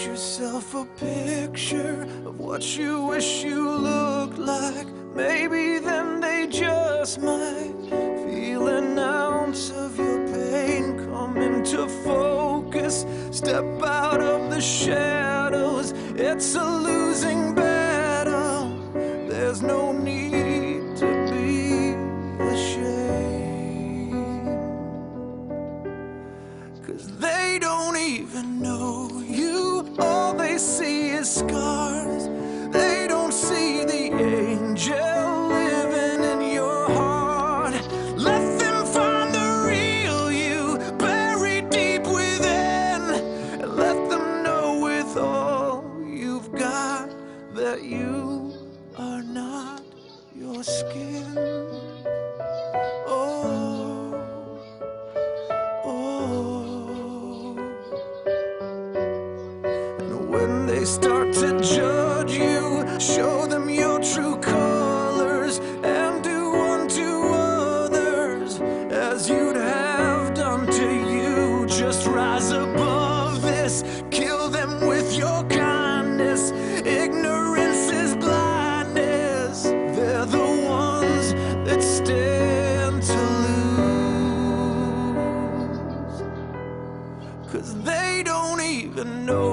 yourself a picture of what you wish you looked like. Maybe then they just might feel an ounce of your pain come into focus. Step out of the shadows, it's a losing battle. There's no need to be ashamed, 'cause they don't even know you. All they see is scars. They don't see the angel living in your heart. Let them find the real you buried deep within, and let them know with all you've got that you are not your skin. Oh, oh. And when they start to judge you, show them your true colors, and do unto others as you'd have done to you. Just rise above this, kill them with your kindness. Ignorance is blindness. They're the ones that stand to lose, 'cause they don't even know